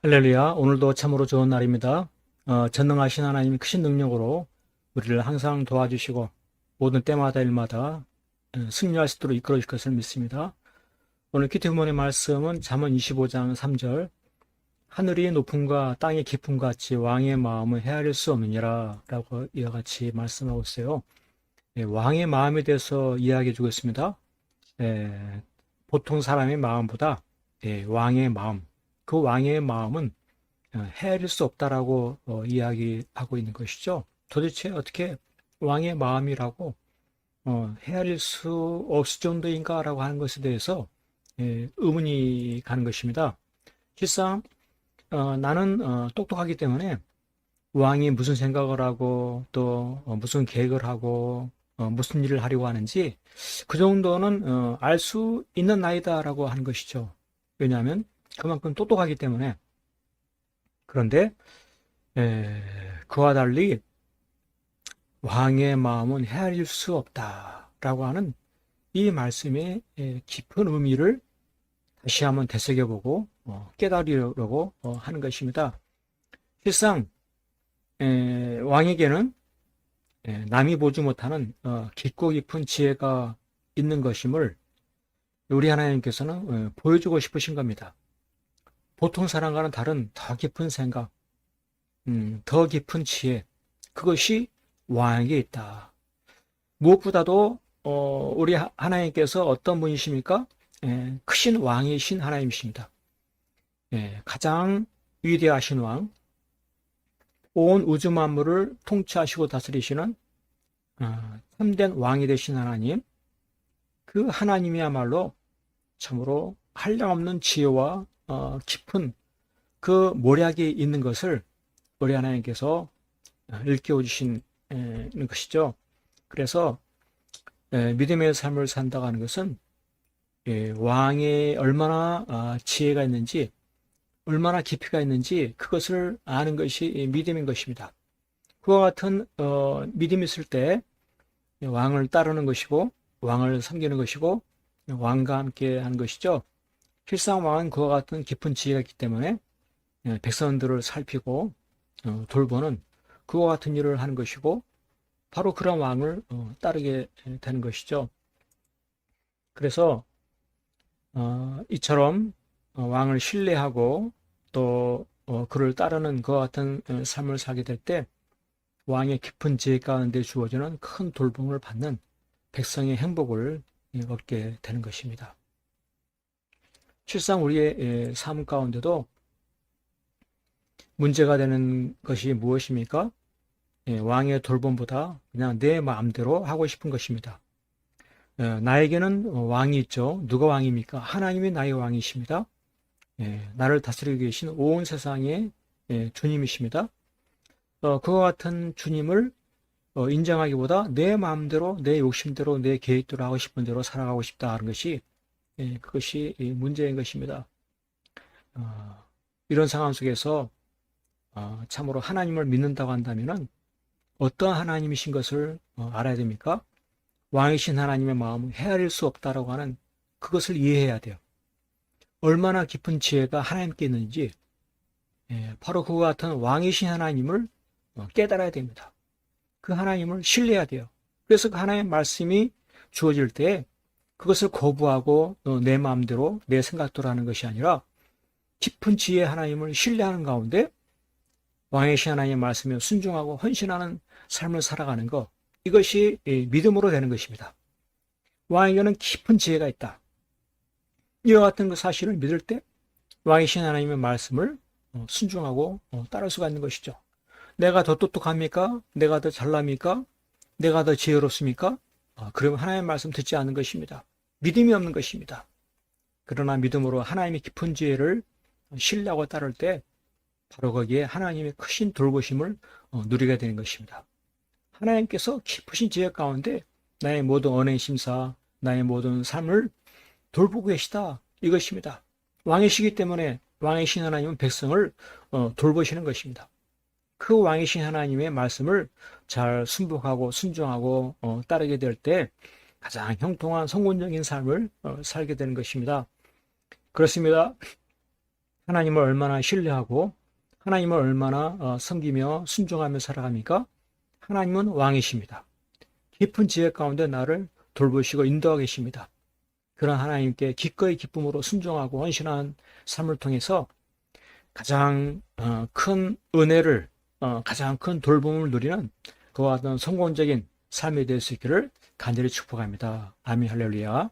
할렐루야. 오늘도 참으로 좋은 날입니다. 전능하신 하나님이 크신 능력으로 우리를 항상 도와주시고 모든 때마다 일마다 승리할 수 있도록 이끌어 주실 것을 믿습니다. 오늘 기태부모의 말씀은 잠언 25장 3절, 하늘이 높음과 땅의 깊음 같이 왕의 마음은 헤아릴 수 없느니라 라고 이와 같이 말씀하고 있어요. 왕의 마음에 대해서 이야기해 주겠습니다. 보통 사람의 마음보다 왕의 마음, 그 왕의 마음은 헤아릴 수 없다라고 이야기하고 있는 것이죠. 도대체 어떻게 왕의 마음이라고 헤아릴 수 없을 정도인가라고 하는 것에 대해서 의문이 가는 것입니다. 실상 나는 똑똑하기 때문에 왕이 무슨 생각을 하고 또 무슨 계획을 하고 무슨 일을 하려고 하는지 그 정도는 알 수 있는 나이다라고 하는 것이죠. 왜냐하면 그만큼 똑똑하기 때문에. 그런데 그와 달리 왕의 마음은 헤아릴 수 없다라고 하는 이 말씀의 깊은 의미를 다시 한번 되새겨보고 깨달으려고 하는 것입니다. 실상 왕에게는 남이 보지 못하는 깊고 깊은 지혜가 있는 것임을 우리 하나님께서는 보여주고 싶으신 겁니다. 보통 사람과는 다른 더 깊은 생각, 더 깊은 지혜, 그것이 왕에게 있다. 무엇보다도 우리 하나님께서 어떤 분이십니까? 크신 왕이신 하나님이십니다. 가장 위대하신 왕, 온 우주 만물을 통치하시고 다스리시는 참된 왕이 되신 하나님, 그 하나님이야말로 참으로 한량없는 지혜와 깊은 그 모략이 있는 것을 우리 하나님께서 일깨워 주신 것이죠. 그래서 믿음의 삶을 산다고 하는 것은 왕의 얼마나 지혜가 있는지, 얼마나 깊이가 있는지 그것을 아는 것이 믿음인 것입니다. 그와 같은 믿음이 있을 때 왕을 따르는 것이고 왕을 섬기는 것이고 왕과 함께 하는 것이죠. 실상 왕은 그와 같은 깊은 지혜가 있기 때문에 백성들을 살피고 돌보는 그와 같은 일을 하는 것이고 바로 그런 왕을 따르게 되는 것이죠. 그래서 이처럼 왕을 신뢰하고 또 그를 따르는 그와 같은 삶을 살게 될 때 왕의 깊은 지혜 가운데 주어지는 큰 돌봄을 받는 백성의 행복을 얻게 되는 것입니다. 실상 우리의 삶 가운데도 문제가 되는 것이 무엇입니까? 왕의 돌봄보다 그냥 내 마음대로 하고 싶은 것입니다. 나에게는 왕이 있죠. 누가 왕입니까? 하나님이 나의 왕이십니다. 나를 다스리고 계신 온 세상의 주님이십니다. 그와 같은 주님을 인정하기보다 내 마음대로, 내 욕심대로, 내 계획대로 하고 싶은 대로 살아가고 싶다 하는 것이 그것이 문제인 것입니다. 이런 상황 속에서 참으로 하나님을 믿는다고 한다면 어떠한 하나님이신 것을 알아야 됩니까? 왕이신 하나님의 마음은 헤아릴 수 없다라고 하는 그것을 이해해야 돼요. 얼마나 깊은 지혜가 하나님께 있는지 바로 그와 같은 왕이신 하나님을 깨달아야 됩니다. 그 하나님을 신뢰해야 돼요. 그래서 그 하나님의 말씀이 주어질 때 그것을 거부하고 내 마음대로 내 생각대로 하는 것이 아니라 깊은 지혜의 하나님을 신뢰하는 가운데 왕이신 하나님의 말씀에 순종하고 헌신하는 삶을 살아가는 것, 이것이 믿음으로 되는 것입니다. 왕에게는 깊은 지혜가 있다. 이와 같은 그 사실을 믿을 때 왕이신 하나님의 말씀을 순종하고 따를 수가 있는 것이죠. 내가 더 똑똑합니까? 내가 더 잘납니까? 내가 더 지혜롭습니까? 그러면 하나님의 말씀 듣지 않는 것입니다. 믿음이 없는 것입니다. 그러나 믿음으로 하나님의 깊은 지혜를 신뢰하고 따를 때 바로 거기에 하나님의 크신 돌보심을 누리게 되는 것입니다. 하나님께서 깊으신 지혜 가운데 나의 모든 언행 심사, 나의 모든 삶을 돌보고 계시다, 이것입니다. 왕이시기 때문에 왕이신 하나님은 백성을 돌보시는 것입니다. 그 왕이신 하나님의 말씀을 잘 순복하고 순종하고 따르게 될 때 가장 형통한 성공적인 삶을 살게 되는 것입니다. 그렇습니다. 하나님을 얼마나 신뢰하고 하나님을 얼마나 섬기며 순종하며 살아갑니까? 하나님은 왕이십니다. 깊은 지혜 가운데 나를 돌보시고 인도하고 계십니다. 그런 하나님께 기꺼이 기쁨으로 순종하고 헌신한 삶을 통해서 가장 큰 은혜를, 가장 큰 돌봄을 누리는 그와 같은 성공적인 삶이 될 수 있기를 간절히 축복합니다. 아멘 할렐루야.